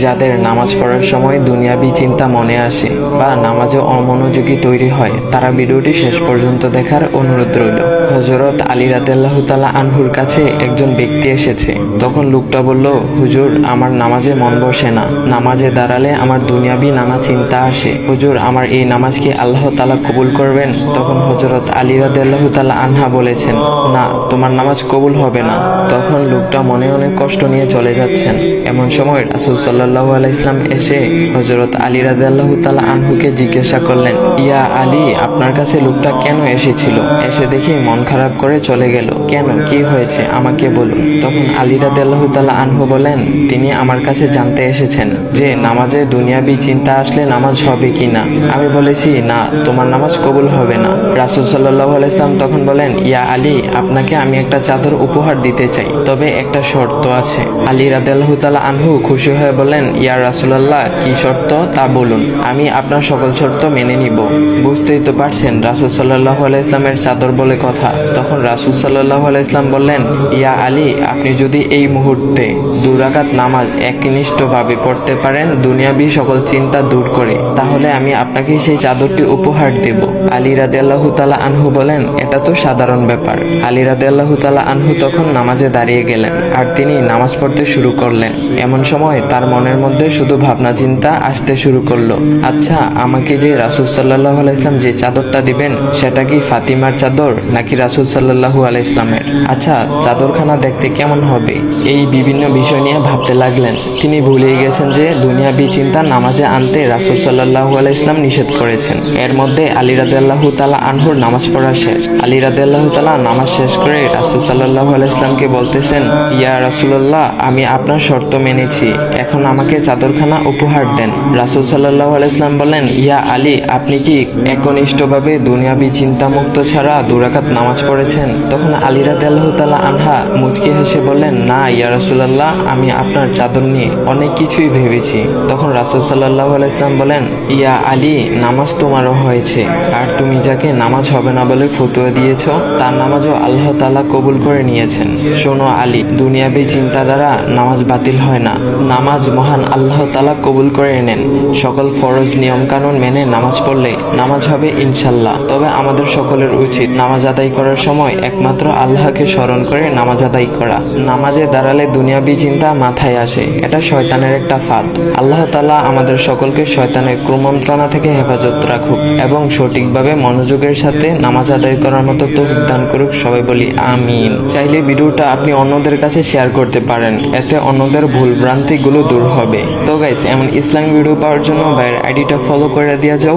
যাদের নামাজ পড়ার সময় দুনিয়াবি চিন্তা মনে আসে বা নামাজে অমনোযোগী তৈরি হয়, তারা ভিডিওটি শেষ পর্যন্ত দেখার অনুরোধ রইল। হযরত আলী রাদিয়াল্লাহু তাআলা আনহুর কাছে একজন ব্যক্তি এসেছে। তখন লোকটা বলল, হুজুর, আমার নামাজে মন বসে না। নামাজে দাঁড়ালে আমার দুনিয়াবি নানা চিন্তা আসে। হুজুর, আমার এই নামাজ কি আল্লাহ তাআলা কবুল করবেন? তখন হযরত আলী রাদিয়াল্লাহু তাআলা আনহা বলেছেন, না, তোমার নামাজ কবুল হবে না। তখন লোকটা মনে অনেক কষ্ট নিয়ে চলে যাচ্ছেন। এমন সময় রাসূল সাল্লাল্লাহু আলাইহি ওয়াসাল্লাম এসে হযরত আলী রাদিয়াল্লাহু তাআলা আনহুকে জিজ্ঞাসা করলেন, ইয়া আলী, আপনার কাছে লোকটা কেন এসেছিল? এসে দেখি মন খারাপ করে চলে গেল। কেন, কি হয়েছে, আমাকে বলুন। তখন আলী রাদিয়াল্লাহু তাআলা আনহু বলেন, তিনি আমার কাছে জানতে এসেছেন যে নামাজে দুনিয়াবি চিন্তা আসলে নামাজ হবে কিনা। আমি বলেছি, না, তোমার নামাজ কবুল হবে না। রাসূল সাল্লাল্লাহু আলাইহি ওয়াসাল্লাম তখন বলেন, ইয়া আলী, আপনাকে আমি একটা চাদর উপহার দিতে চাই, তবে একটা শর্ত আছে। আলী রাদিয়াল্লাহু তাআলা আনহু খুশি হয়ে বলেন, ইয়া রাসূলুল্লাহ, কি শর্ত তা বলুন, আমি আপনার সকল শর্ত মেনে নিব। বুঝতেই তো পারছেন রাসূল সাল্লাল্লাহু আলাইহি ওয়াসাল্লামের চাদর বলে কথা। তখন রাসূল সাল্লাল্লাহু আলাইহি ওয়াসাল্লাম বললেন, ইয়া আলী, আপনি যদি এই মুহূর্তে 2 রাকাত নামাজ একনিষ্ঠভাবে পড়তে পারেন দুনিয়াবি সকল চিন্তা দূর করে, তাহলে আমি আপনাকে সেই চাদরটি উপহার দেব। আলী রাদিয়াল্লাহু তাআলা আনহু বলেন, এটা তো সাধারণ ব্যাপার। আলী রাদিয়াল্লাহু তাআলা আনহু তখন নামাজে দাঁড়িয়ে গেলেন আর তিনি নামাজ পড়তে শুরু করলেন। এমন সময় তার মনের মধ্যে শুধু ভাবনা চিন্তা আসতে শুরু করলো, আচ্ছা, আমাকে যে রাসূল সাল্লাল্লাহু আলাইহি ওয়াসাল্লাম যে চাদরটা দিবেন, সেটা কি ফাতিমার চাদর নাকি রাসূল সাল্লাল্লাহু আলাইহি ওয়াসাল্লামের? আচ্ছা, চাদরখানা দেখতে কেমন হবে? এই বিভিন্ন বিষয় নিয়ে ভাবতে লাগলেন। তিনি ভুলেই গেছেন যে দুনিয়াবি চিন্তা নামাজে আনতে রাসূল সাল্লাল্লাহু আলাইহি ওয়াসাল্লাম নিষেধ করেছেন। এর মধ্যে আলী রাদিয়াল্লাহু তাআলা আনহুর নামাজ পড়া শেষ। আলী রাদিয়াল্লাহু তাআলা নামাজ শেষ করে রাসূল সাল্লাল্লাহু আলাইহি ওয়াসাল্লামকে বলতেছেন, ইয়া রাসূলুল্লাহ, আমি আপনার শর্ত মেনেছি, এখন আমাকে চাদরখানা উপহার দেন। রাসূল সাল্লাল্লাহু আলাইহি ওয়াসাল্লাম বলেন, ইয়া আলী, আপনি কি একনিষ্ঠভাবে দুনিয়াবি চিন্তামুক্ত ছাড়া 2 রাকাত নামাজ পড়েছেন? তখন আলী রাদিয়াল্লাহু তাআলা আনহা মুচকি হেসে বললেন, না ইয়া রাসূলুল্লাহ, আমি আপনার চাদর নিয়ে অনেক কিছুই ভেবেছি। তখন রাসূল সাল্লাল্লাহু আলাইহি ওয়াসাল্লাম বলেন, ইয়া আলী, নামাজ তোমারও হয়েছে, আর তুমি যাকে নামাজ হবে না বলে ফতোয়া দিয়েছো, তার নামাজও আল্লাহ তাআলা কবুল করে নিয়েছেন। শোনো আলী, দুনিয়াবি চিন্তা দ্বারা নামাজ বাতিল হয় না, নামাজ মহান আল্লাহ তাআলা কবুল করে নেন। সকল ফরজ নিয়ম কানুন মেনে নামাজ পড়লে নামাজ হবে ইনশাল্লাহ। তবে আমাদের সকলের উচিত নামাজ আদায় করার সময় একমাত্র আল্লাহকে স্মরণ করে নামাজ আদায় করা। নামাজে দাঁড়ালে দুনিয়াবি চিন্তা মাথায় আসে, এটা শয়তানের একটা ফাঁদ। আল্লাহ তাআলা আমাদের সকলকে শয়তানের কুমন্ত্রণা থেকে হেফাজত রাখুক এবং সঠিকভাবে মনোযোগের সাথে নামাজ আদায় করার মতো তৌফিক দান করুক। সবাই বলি আমিন। চাইলে ভিডিওটা আপনি অন্যদের কাছে শেয়ার করতে পারেন, এতে অন্যদের ভুল ভ্রান্তিগুলো দূর হবে। তো গাইস, এমন ইসলামিক ভিডিও পাওয়ার জন্য ভাইয়ের আইডিটা ফলো করে দিয়ে যাও।